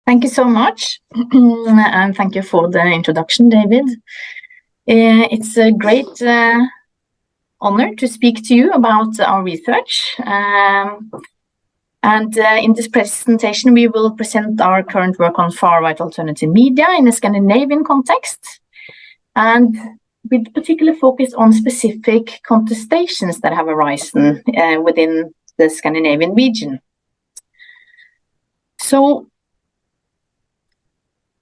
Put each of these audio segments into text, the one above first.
Thank you so much, and thank you for the introduction, David. It's a great honor to speak to you about our research. In this presentation, we will present our current work on far-right alternative media in a Scandinavian context, and with particular focus on specific contestations that have arisen within the Scandinavian region. So,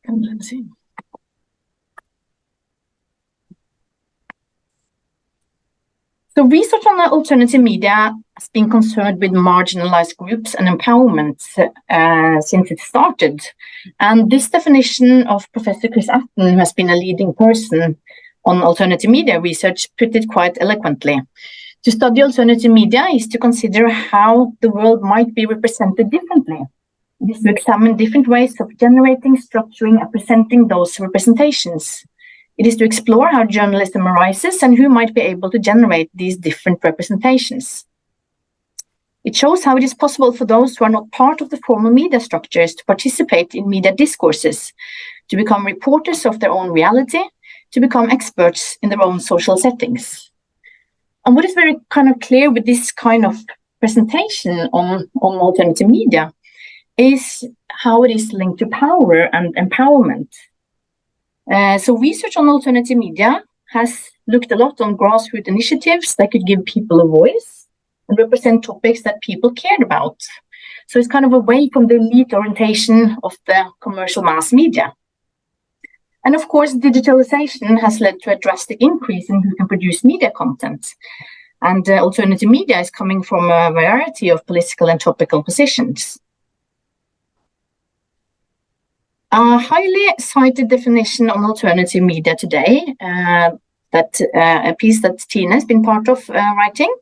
let's see. So research on alternative media has been concerned with marginalized groups and empowerment since it started. And this definition of Professor Chris Atten, who has been a leading person on alternative media research, put it quite eloquently. To study alternative media is to consider how the world might be represented differently. It is to examine different ways of generating, structuring, and presenting those representations. It is to explore how journalism arises and who might be able to generate these different representations. It shows how it is possible for those who are not part of the formal media structures to participate in media discourses, to become reporters of their own reality, to become experts in their own social settings. And what is very kind of clear with this kind of presentation on alternative media is how it is linked to power and empowerment. So research on alternative media has looked a lot on grassroots initiatives that could give people a voice and represent topics that people cared about. So it's kind of away from the elite orientation of the commercial mass media. And of course, digitalization has led to a drastic increase in who can produce media content. And alternative media is coming from a variety of political and topical positions. A highly cited definition on alternative media today, a piece that Tine has been part of writing,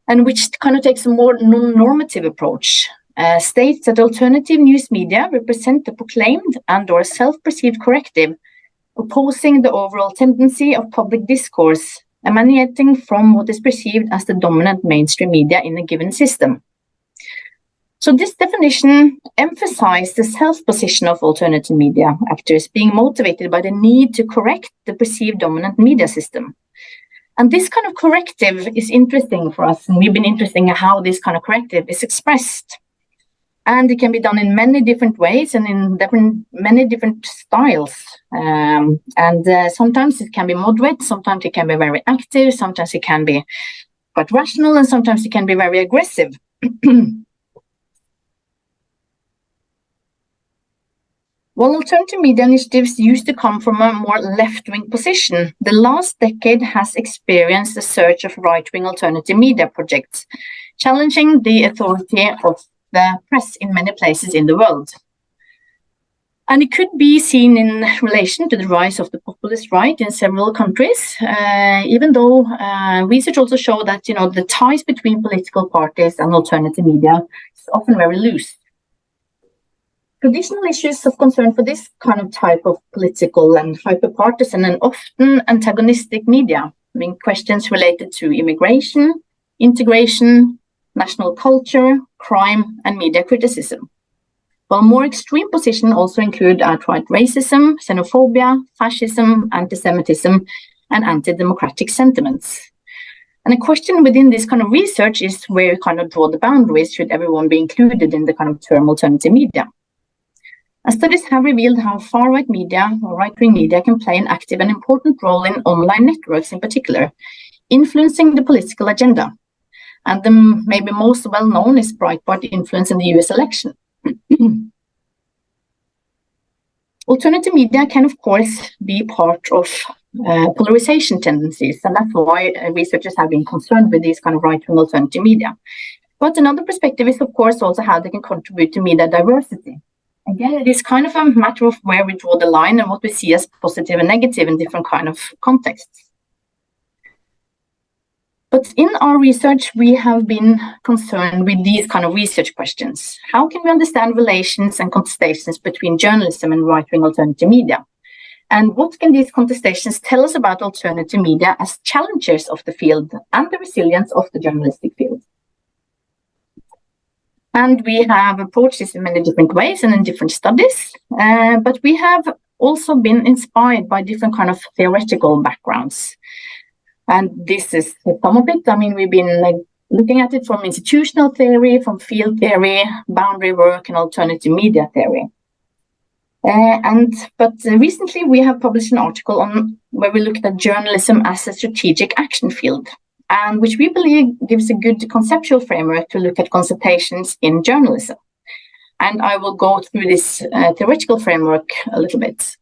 and which kind of takes a more non-normative approach, states that alternative news media represent the proclaimed and/or self-perceived corrective, opposing the overall tendency of public discourse emanating from what is perceived as the dominant mainstream media in a given system. So this definition emphasized the self-position of alternative media actors being motivated by the need to correct the perceived dominant media system. And this kind of corrective is interesting for us, and we've been interested in how this kind of corrective is expressed. And it can be done in many different ways and in many different styles. Sometimes it can be moderate, sometimes it can be very active, sometimes it can be quite rational, and sometimes it can be very aggressive. While alternative media initiatives used to come from a more left-wing position, the last decade has experienced a surge of right-wing alternative media projects, challenging the authority of the press in many places in the world. And it could be seen in relation to the rise of the populist right in several countries, even though research also shows that the ties between political parties and alternative media is often very loose. Traditional issues of concern for this kind of type of political and hyperpartisan and often antagonistic media, questions related to immigration, integration, national culture, crime, and media criticism. While more extreme positions also include outright racism, xenophobia, fascism, anti-Semitism, and anti-democratic sentiments. And a question within this kind of research is where you kind of draw the boundaries. Should everyone be included in the kind of term alternative media? And studies have revealed how far-right media or right-wing media can play an active and important role in online networks in particular, influencing the political agenda. And the maybe most well-known is Breitbart influence in the US election. Alternative media can, of course, be part of polarization tendencies, and that's why researchers have been concerned with these kind of right-wing alternative media. But another perspective is, of course, also how they can contribute to media diversity. Again, it is kind of a matter of where we draw the line and what we see as positive and negative in different kind of contexts. But in our research, we have been concerned with these kind of research questions. How can we understand relations and contestations between journalism and right-wing alternative media? And what can these contestations tell us about alternative media as challengers of the field and the resilience of the journalistic field? And we have approached this in many different ways and in different studies, but we have also been inspired by different kind of theoretical backgrounds. And this is some of it. I mean, we've been looking at it from institutional theory, from field theory, boundary work, and alternative media theory. But recently we have published an article on where we looked at journalism as a strategic action field, and which we believe gives a good conceptual framework to look at contestations in journalism. And I will go through this theoretical framework a little bit.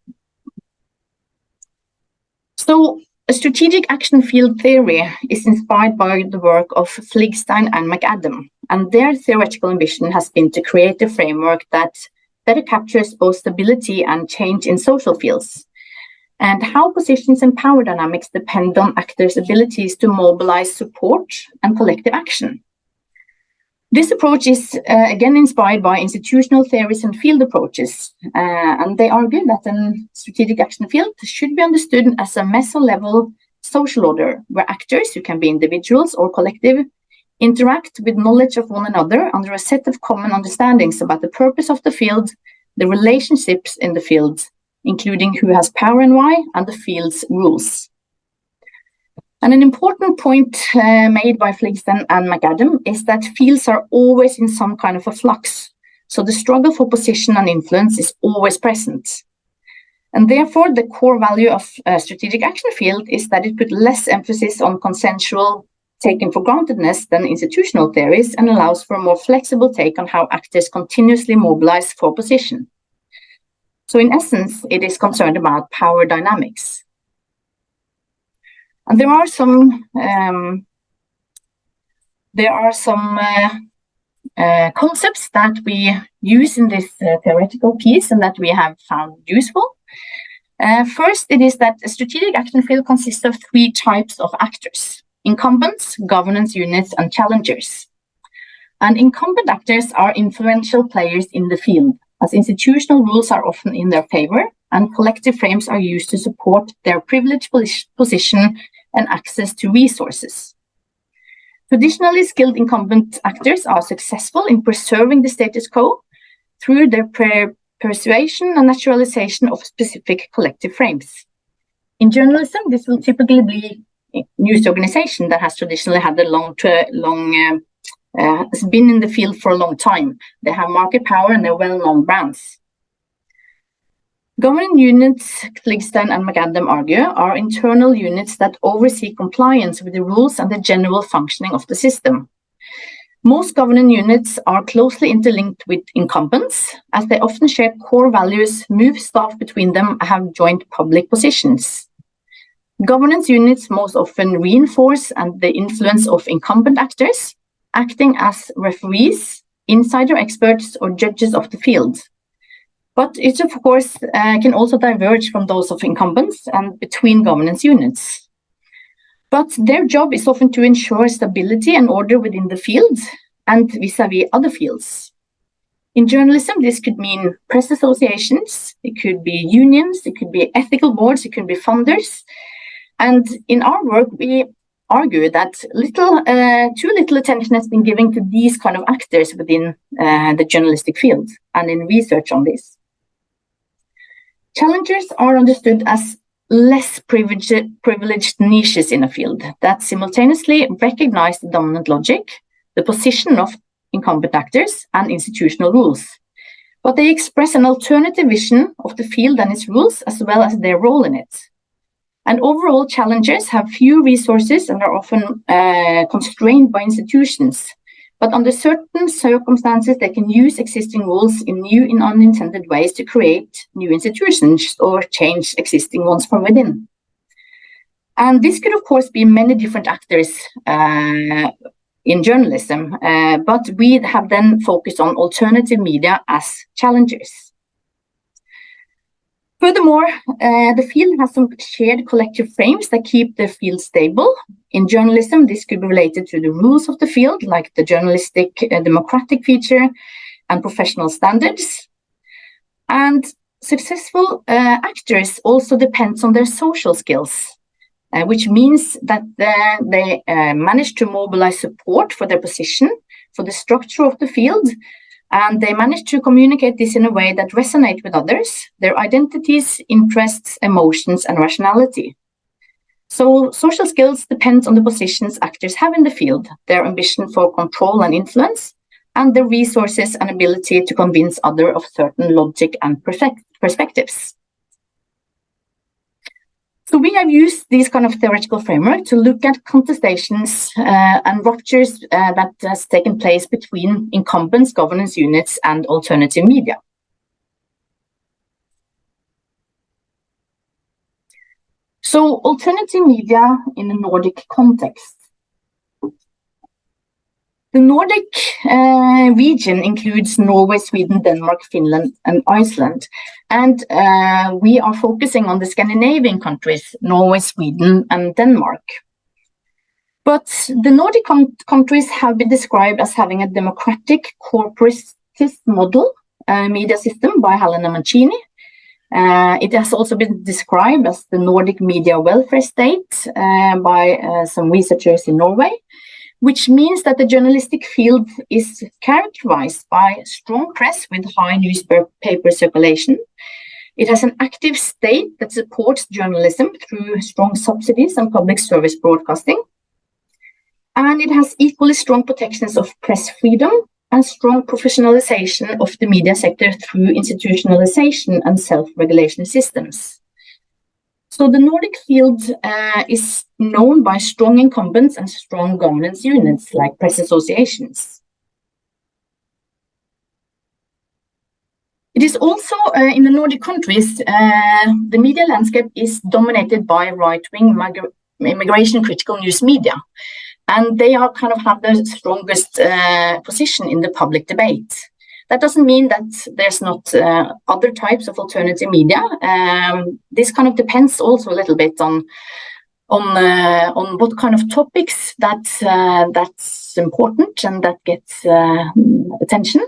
So, a strategic action field theory is inspired by the work of Fligstein and McAdam, and their theoretical ambition has been to create a framework that better captures both stability and change in social fields, and how positions and power dynamics depend on actors' abilities to mobilize support and collective action. This approach is again inspired by institutional theories and field approaches, and they argue that a strategic action field should be understood as a meso-level social order where actors, who can be individuals or collective, interact with knowledge of one another under a set of common understandings about the purpose of the field, the relationships in the field, including who has power and why, and the field's rules. And an important point made by Fligstein and McAdam is that fields are always in some kind of a flux, so the struggle for position and influence is always present. And therefore, the core value of a strategic action field is that it puts less emphasis on consensual taken for grantedness than institutional theories and allows for a more flexible take on how actors continuously mobilize for position. So in essence, it is concerned about power dynamics. And there are some concepts that we use in this theoretical piece and that we have found useful. First, it is that a strategic action field consists of three types of actors: incumbents, governance units, and challengers. And incumbent actors are influential players in the field, as institutional rules are often in their favor, and collective frames are used to support their privileged position and access to resources. Traditionally skilled incumbent actors are successful in preserving the status quo through their persuasion and naturalization of specific collective frames. In journalism, this will typically be a news organization that has traditionally had has been in the field for a long time. They have market power and they're well-known brands. Governing units, Fligstein and McAdam argue, are internal units that oversee compliance with the rules and the general functioning of the system. Most governing units are closely interlinked with incumbents, as they often share core values, move staff between them, and have joint public positions. Governance units most often reinforce the influence of incumbent actors, acting as referees, insider experts, or judges of the field. But it, of course, can also diverge from those of incumbents and between governance units. But their job is often to ensure stability and order within the field and vis-à-vis other fields. In journalism, this could mean press associations, it could be unions, it could be ethical boards, it could be funders. And in our work, we argue that too little attention has been given to these kind of actors within the journalistic field and in research on this. Challengers are understood as less privileged niches in a field that simultaneously recognize the dominant logic, the position of incumbent actors, and institutional rules. But they express an alternative vision of the field and its rules, as well as their role in it. And overall, challengers have few resources and are often constrained by institutions. But under certain circumstances, they can use existing rules in new and unintended ways to create new institutions or change existing ones from within. And this could, of course, be many different actors in journalism, but we have then focused on alternative media as challengers. Furthermore, the field has some shared collective frames that keep the field stable. In journalism, this could be related to the rules of the field, like the journalistic democratic feature and professional standards. And successful actors also depends on their social skills, which means that they manage to mobilize support for their position for the structure of the field, and they manage to communicate this in a way that resonates with others, their identities, interests, emotions, and rationality. So social skills depend on the positions actors have in the field, their ambition for control and influence, and their resources and ability to convince others of certain logic and perspectives. So we have used these kind of theoretical framework to look at contestations and ruptures that has taken place between incumbents, governance units, and alternative media. So alternative media in a Nordic context. The Nordic region includes Norway, Sweden, Denmark, Finland, and Iceland. And we are focusing on the Scandinavian countries, Norway, Sweden, and Denmark. But the Nordic countries have been described as having a democratic corporatist model media system by Helena Mancini. It has also been described as the Nordic media welfare state by some researchers in Norway, which means that the journalistic field is characterized by strong press with high newspaper circulation. It has an active state that supports journalism through strong subsidies and public service broadcasting. And it has equally strong protections of press freedom and strong professionalization of the media sector through institutionalization and self-regulation systems. So the Nordic field is known by strong incumbents and strong governance units like press associations. It is also in the Nordic countries, the media landscape is dominated by right-wing immigration critical news media. And they are kind of have the strongest position in the public debate. That doesn't mean that there's not other types of alternative media. This kind of depends also a little bit on what kind of topics that's important and that gets attention.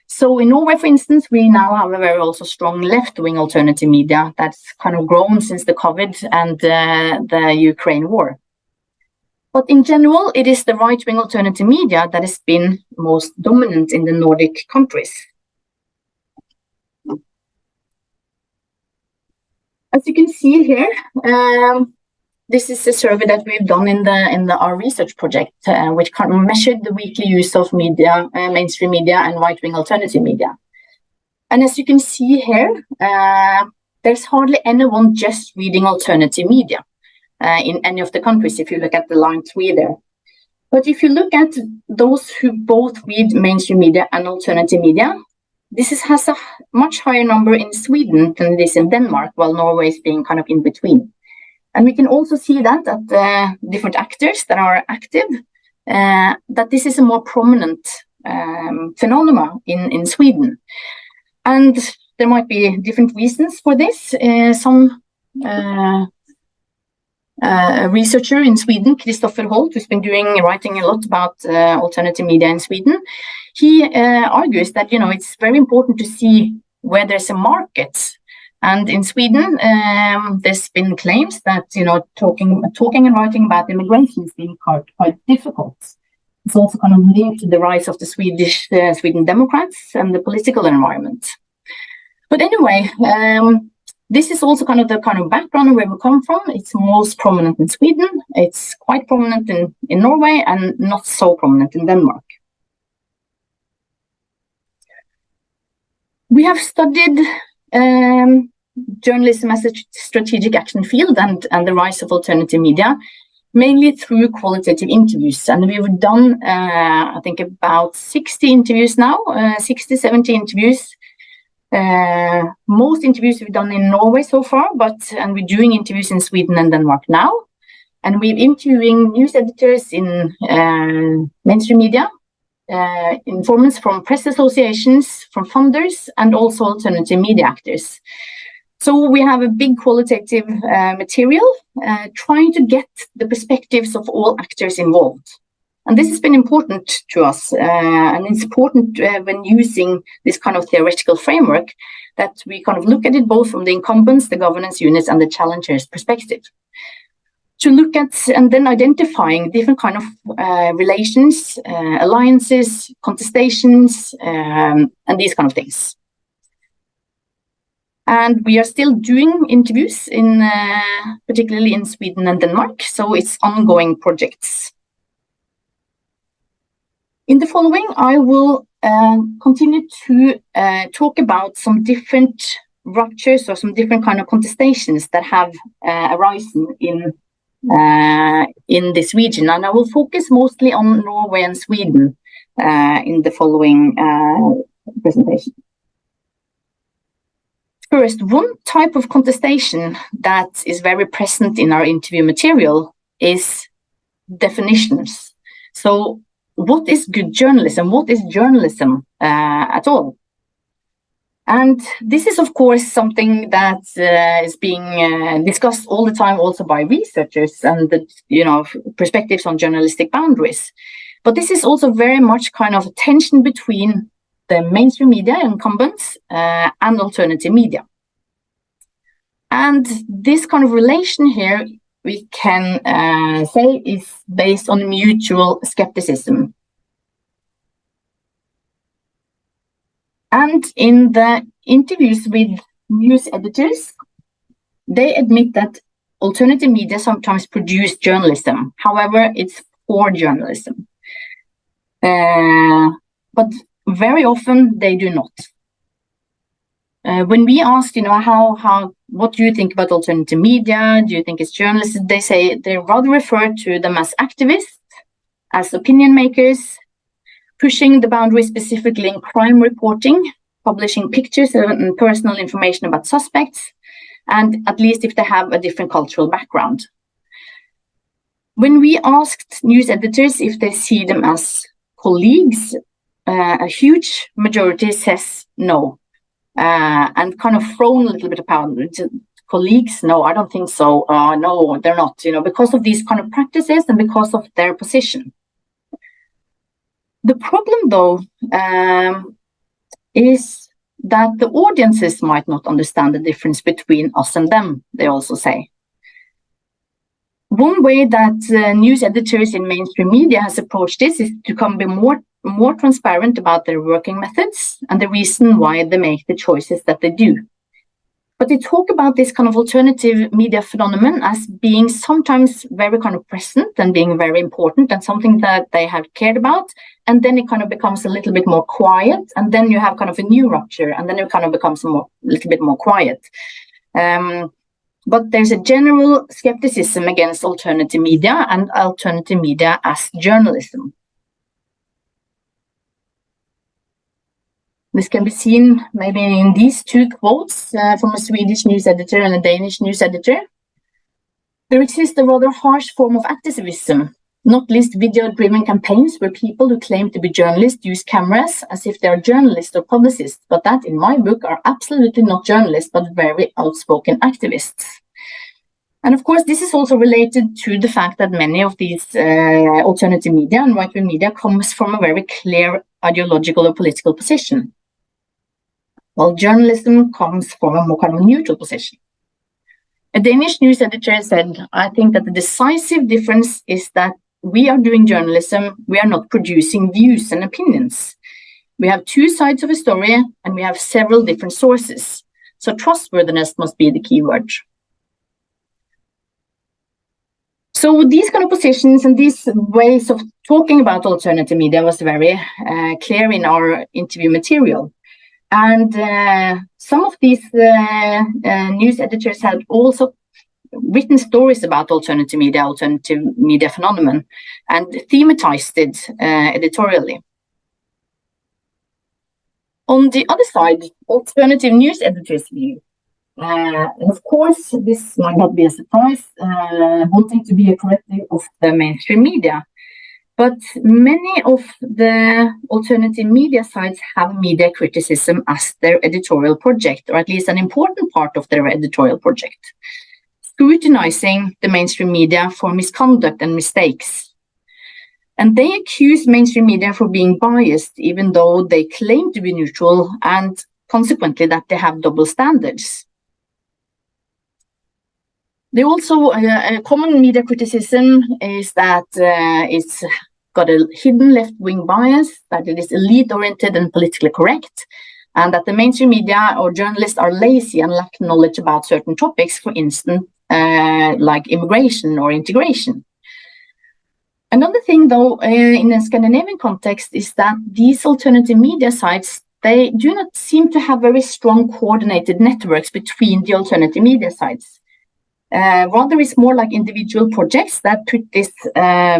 So in Norway, for instance, we now have a very also strong left-wing alternative media that's kind of grown since the COVID and the Ukraine war. But in general, it is the right-wing alternative media that has been most dominant in the Nordic countries. As you can see here, this is a survey that we've done in our research project, which kind of measured the weekly use of media, mainstream media, and right-wing alternative media. And as you can see here, there's hardly anyone just reading alternative media. In any of the countries, if you look at the line 3 there. But if you look at those who both read mainstream media and alternative media, this has a much higher number in Sweden than it is in Denmark, while Norway is being kind of in between. And we can also see that different actors that are active, that this is a more prominent phenomenon in Sweden. And there might be different reasons for this. Some a researcher in Sweden, Christopher Holt, who's been writing a lot about alternative media in Sweden, he argues that it's very important to see where there's a market. And in Sweden, there's been claims that talking and writing about immigration is being quite difficult. It's also kind of linked to the rise of the Sweden Democrats and the political environment. But anyway. This is also kind of the background where we come from. It's most prominent in Sweden. It's quite prominent in Norway and not so prominent in Denmark. We have studied journalism as a strategic action field and the rise of alternative media, mainly through qualitative interviews. And we've done, I think, about 60 interviews now, 60, 70 interviews. Most interviews we've done in Norway so far, and we're doing interviews in Sweden and Denmark now. And we're interviewing news editors in mainstream media, informants from press associations, from funders, and also alternative media actors. So we have a big qualitative material trying to get the perspectives of all actors involved. And this has been important to us, and it's important when using this kind of theoretical framework that we kind of look at it both from the incumbents, the governance units, and the challengers' perspective. to look at and then identifying different kind of relations, alliances, contestations, and these kind of things. And we are still doing interviews in, particularly in Sweden and Denmark, so it's ongoing projects. In the following, I will continue to talk about some different ruptures or some different kind of contestations that have arisen in this region, and I will focus mostly on Norway and Sweden in the following presentation. First, one type of contestation that is very present in our interview material is definitions. So, what is good journalism? What is journalism at all? And this is, of course, something that is being discussed all the time, also by researchers and the, perspectives on journalistic boundaries. But this is also very much kind of a tension between the mainstream media incumbents and alternative media. And this kind of relation here, we can say, is based on mutual skepticism. And in the interviews with news editors, they admit that alternative media sometimes produce journalism. However, it's poor journalism. But very often they do not. When we ask, what do you think about alternative media? Do you think it's journalism? They say they rather refer to them as activists, as opinion makers, pushing the boundary specifically in crime reporting, publishing pictures and personal information about suspects, and at least if they have a different cultural background. When we asked news editors if they see them as colleagues, a huge majority says no, and kind of thrown a little bit about colleagues. No, I don't think so. No, they're not, because of these kind of practices and because of their position. The problem, though, is that the audiences might not understand the difference between us and them, they also say. One way that news editors in mainstream media has approached this is to be more transparent about their working methods and the reason why they make the choices that they do. But they talk about this kind of alternative media phenomenon as being sometimes very kind of present and being very important and something that they have cared about. And then it kind of becomes a little bit more quiet. And then you have kind of a new rupture. And then it kind of becomes a little bit more quiet. But there's a general skepticism against alternative media and alternative media as journalism. This can be seen maybe in these two quotes from a Swedish news editor and a Danish news editor. There exists a rather harsh form of activism, not least video-driven campaigns where people who claim to be journalists use cameras as if they are journalists or publicists, but that, in my book, are absolutely not journalists, but very outspoken activists. And of course, this is also related to the fact that many of these alternative media and right-wing media comes from a very clear ideological or political position, while journalism comes from a more kind of neutral position. A Danish news editor said, I think that the decisive difference is that we are doing journalism, we are not producing views and opinions. We have two sides of a story and we have several different sources. So trustworthiness must be the key word. So these kind of positions and these ways of talking about alternative media was very clear in our interview material. And some of these news editors had also written stories about alternative media phenomenon, and thematized it editorially. On the other side, alternative news editors' view. And of course, this might not be a surprise, wanting to be a corrective of the mainstream media. But many of the alternative media sites have media criticism as their editorial project, or at least an important part of their editorial project, scrutinizing the mainstream media for misconduct and mistakes. And they accuse mainstream media for being biased, even though they claim to be neutral, and consequently that they have double standards. They also, a common media criticism is that it's got a hidden left-wing bias, that it is elite-oriented and politically correct, and that the mainstream media or journalists are lazy and lack knowledge about certain topics, for instance, like immigration or integration. Another thing, though, in a Scandinavian context, is that these alternative media sites, they do not seem to have very strong coordinated networks between the alternative media sites. Rather, it's more like individual projects that put this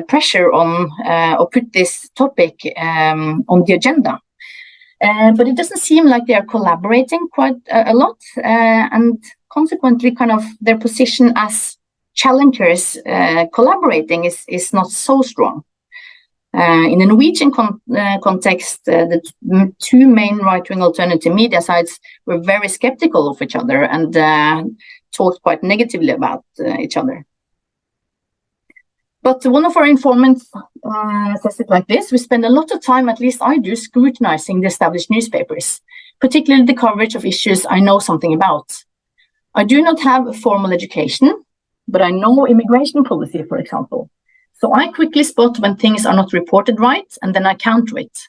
pressure on or put this topic on the agenda. But it doesn't seem like they are collaborating quite a lot, and consequently, kind of their position as challengers collaborating is not so strong. In a Norwegian context, the two main right-wing alternative media sites were very skeptical of each other and talked quite negatively about each other. But one of our informants says it like this: we spend a lot of time, at least I do, scrutinizing the established newspapers, particularly the coverage of issues I know something about. I do not have a formal education, but I know immigration policy, for example. So I quickly spot when things are not reported right, and then I counter it.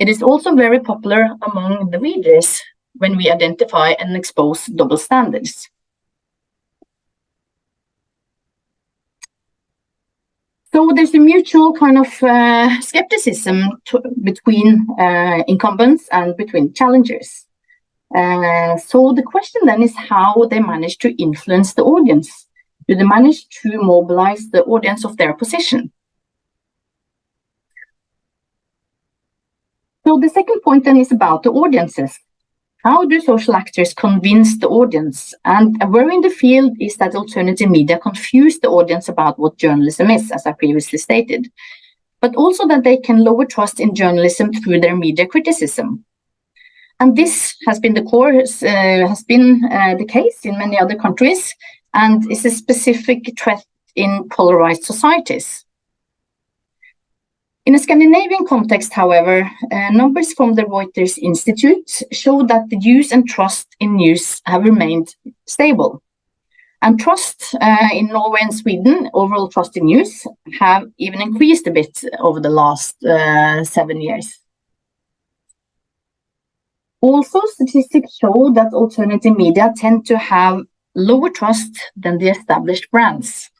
It is also very popular among the readers when we identify and expose double standards. So there's a mutual kind of skepticism between incumbents and between challengers. So the question then is how they manage to influence the audience. Do they manage to mobilize the audience of their position? So the second point then is about the audiences. How do social actors convince the audience? And a worry in the field is that alternative media confuse the audience about what journalism is, as I previously stated, but also that they can lower trust in journalism through their media criticism. And this has been the case in many other countries, and is a specific threat in polarized societies. In a Scandinavian context, however, numbers from the Reuters Institute show that the use and trust in news have remained stable. And trust in Norway and Sweden, overall trust in news, have even increased a bit over the last 7 years. Also, statistics show that alternative media tend to have lower trust than the established brands.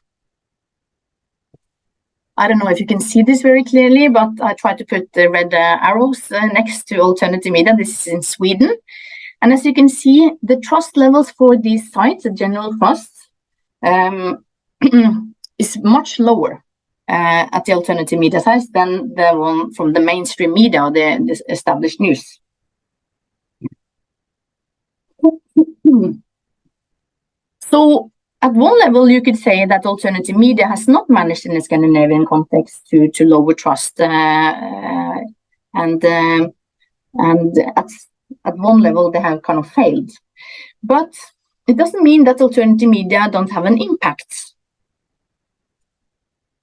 I don't know if you can see this very clearly, but I try to put the red arrows next to alternative media. This is in Sweden. And as you can see, the trust levels for these sites, the general trust, is much lower at the alternative media sites than the one from the mainstream media or the established news. So, at one level, you could say that alternative media has not managed in a Scandinavian context to lower trust, and at one level they have kind of failed. But it doesn't mean that alternative media don't have an impact.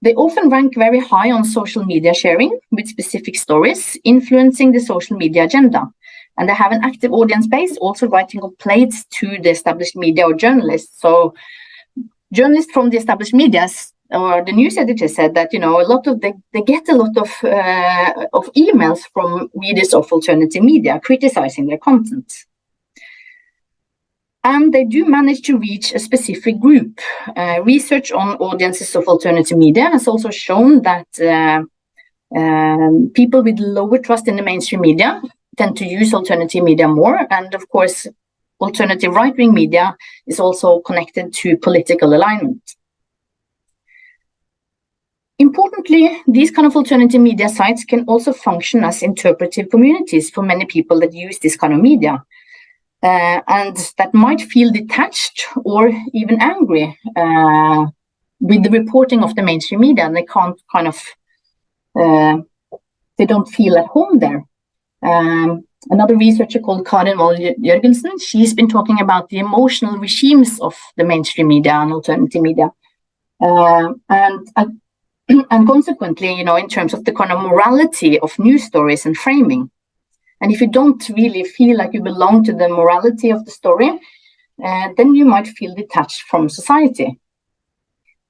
They often rank very high on social media sharing with specific stories, influencing the social media agenda. And they have an active audience base, also writing complaints to the established media or journalists. So journalists from the established media or the news editor said that, you know, they get a lot of emails from readers of alternative media criticizing their content. And they do manage to reach a specific group. Research on audiences of alternative media has also shown that people with lower trust in the mainstream media tend to use alternative media more. And of course, alternative right-wing media is also connected to political alignment. Importantly, these kind of alternative media sites can also function as interpretive communities for many people that use this kind of media. And that might feel detached or even angry with the reporting of the mainstream media, and they can't kind of, they don't feel at home there. Another researcher called Karoline Jørgensen, she's been talking about the emotional regimes of the mainstream media and alternative media. And consequently, you know, in terms of the kind of morality of news stories and framing. And if you don't really feel like you belong to the morality of the story, then you might feel detached from society.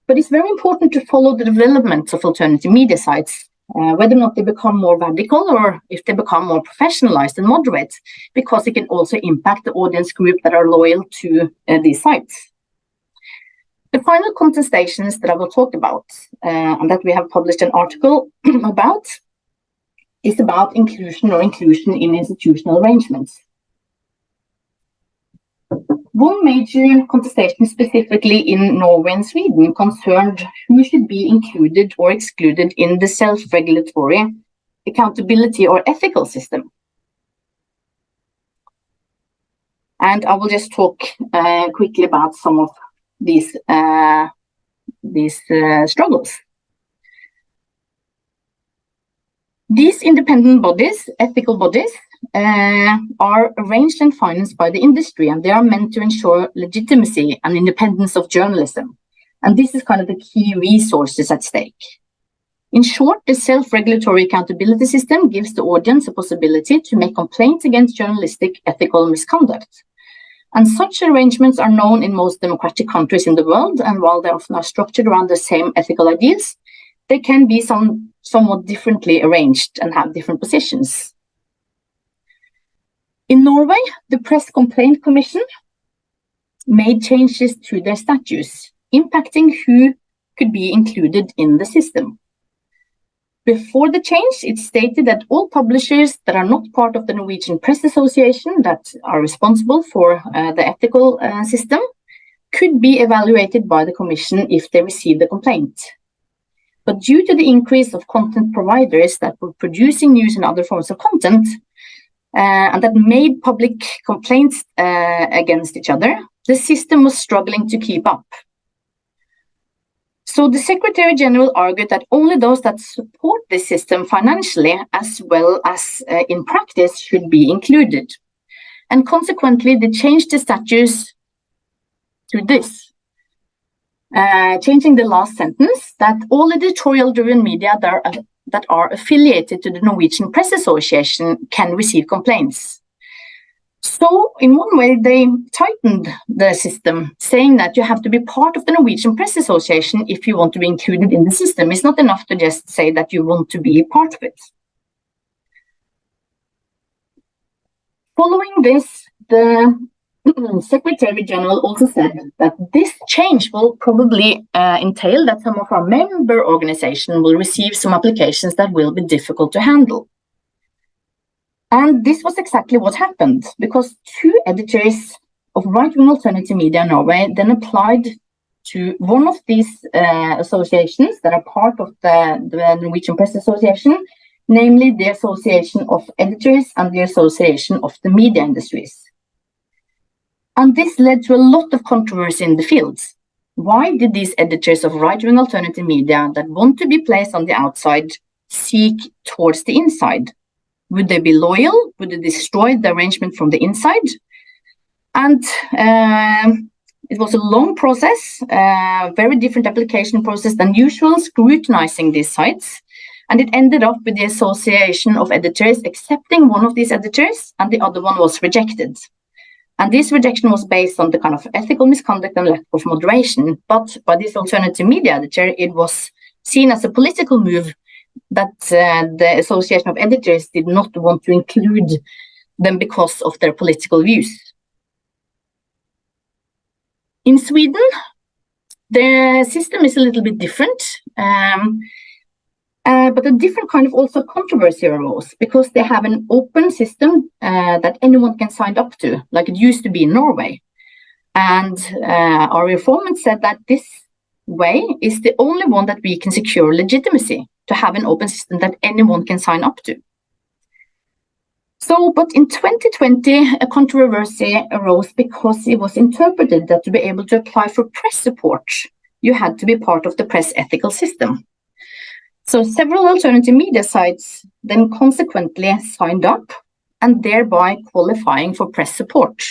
But it's very important to follow the development of alternative media sites, whether or not they become more radical or if they become more professionalized and moderate, because it can also impact the audience group that are loyal to these sites. The final contestations that I will talk about, and that we have published an article about, is about inclusion in institutional arrangements. One major contestation specifically in Norway and Sweden concerned who should be included or excluded in the self-regulatory accountability or ethical system. And I will just talk quickly about some of these struggles. These independent bodies, ethical bodies, are arranged and financed by the industry, and they are meant to ensure legitimacy and independence of journalism. And this is kind of the key resources at stake. In short, the self-regulatory accountability system gives the audience a possibility to make complaints against journalistic ethical misconduct. And such arrangements are known in most democratic countries in the world, and while they often are structured around the same ethical ideals, they can be somewhat differently arranged and have different positions. In Norway, the Press Complaint Commission made changes to their statutes, impacting who could be included in the system. Before the change, it stated that all publishers that are not part of the Norwegian Press Association, that are responsible for the ethical system, could be evaluated by the Commission if they received a complaint. But due to the increase of content providers that were producing news and other forms of content, and that made public complaints against each other, the system was struggling to keep up. So the Secretary General argued that only those that support this system financially as well as in practice should be included. And consequently, they changed the statutes to this, changing the last sentence that all editorial-driven media that are affiliated to the Norwegian Press Association can receive complaints. So, in one way, they tightened the system, saying that you have to be part of the Norwegian Press Association if you want to be included in the system. It's not enough to just say that you want to be part of it. Following this, the Secretary General also said that this change will probably entail that some of our member organizations will receive some applications that will be difficult to handle. And this was exactly what happened, because two editors of right-wing alternative media in Norway then applied to one of these associations that are part of the Norwegian Press Association, namely the Association of Editors and the Association of the Media Industries. And this led to a lot of controversy in the fields. Why did these editors of right-wing alternative media that want to be placed on the outside seek towards the inside? Would they be loyal? Would they destroy the arrangement from the inside? And it was a long process, very different application process than usual, scrutinizing these sites. And it ended up with the Association of Editors accepting one of these editors, and the other one was rejected. And this rejection was based on the kind of ethical misconduct and lack of moderation. But by this alternative media editor, it was seen as a political move that the Association of Editors did not want to include them because of their political views. In Sweden, the system is a little bit different, but a different kind of also controversy arose because they have an open system that anyone can sign up to, like it used to be in Norway. And our informant said that this way is the only one that we can secure legitimacy, to have an open system that anyone can sign up to. So, but in 2020, a controversy arose because it was interpreted that to be able to apply for press support, you had to be part of the press ethical system. So several alternative media sites then consequently signed up and thereby qualifying for press support.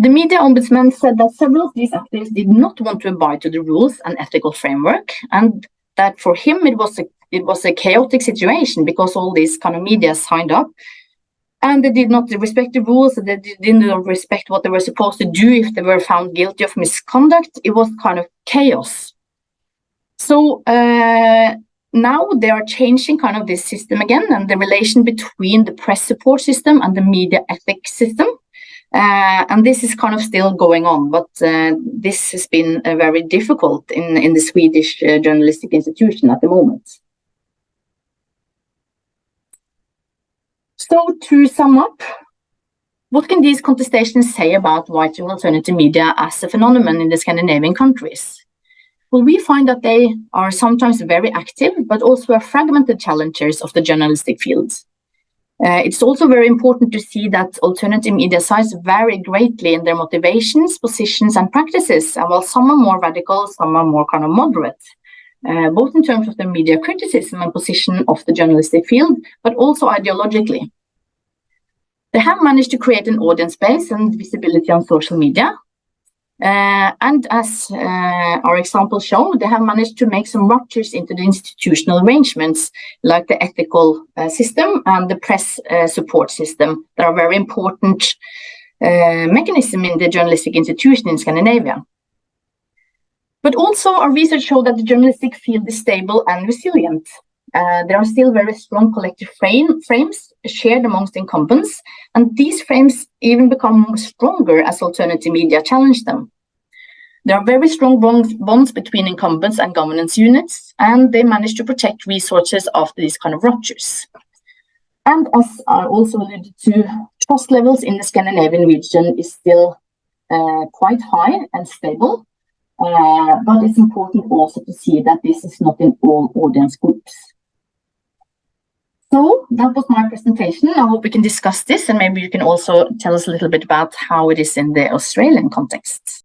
The media ombudsman said that several of these actors did not want to abide to the rules and ethical framework, and that for him it was a chaotic situation because all these kind of media signed up And they did not respect the rules, they didn't respect what they were supposed to do if they were found guilty of misconduct. It was kind of chaos. So now they are changing kind of this system again, and the relation between the press support system and the media ethics system. And this is kind of still going on, but this has been very difficult in the Swedish journalistic institution at the moment. So to sum up, what can these contestations say about right-wing alternative media as a phenomenon in the Scandinavian countries? Well, we find that they are sometimes very active, but also are fragmented challengers of the journalistic field. It's also very important to see that alternative media sites vary greatly in their motivations, positions, and practices. And while some are more radical, some are more kind of moderate, both in terms of the media criticism and position of the journalistic field, but also ideologically. They have managed to create an audience base and visibility on social media. And as our examples show, they have managed to make some ruptures into the institutional arrangements, like the ethical system and the press support system, that are very important mechanism in the journalistic institution in Scandinavia. But also our research showed that the journalistic field is stable and resilient. There are still very strong collective frames shared amongst incumbents, and these frames even become stronger as alternative media challenge them. There are very strong bonds between incumbents and governance units, and they manage to protect resources after these kind of ruptures. And as I also alluded to, trust levels in the Scandinavian region is still quite high and stable, but it's important also to see that this is not in all audience groups. So that was my presentation. I hope we can discuss this, and maybe you can also tell us a little bit about how it is in the Australian context.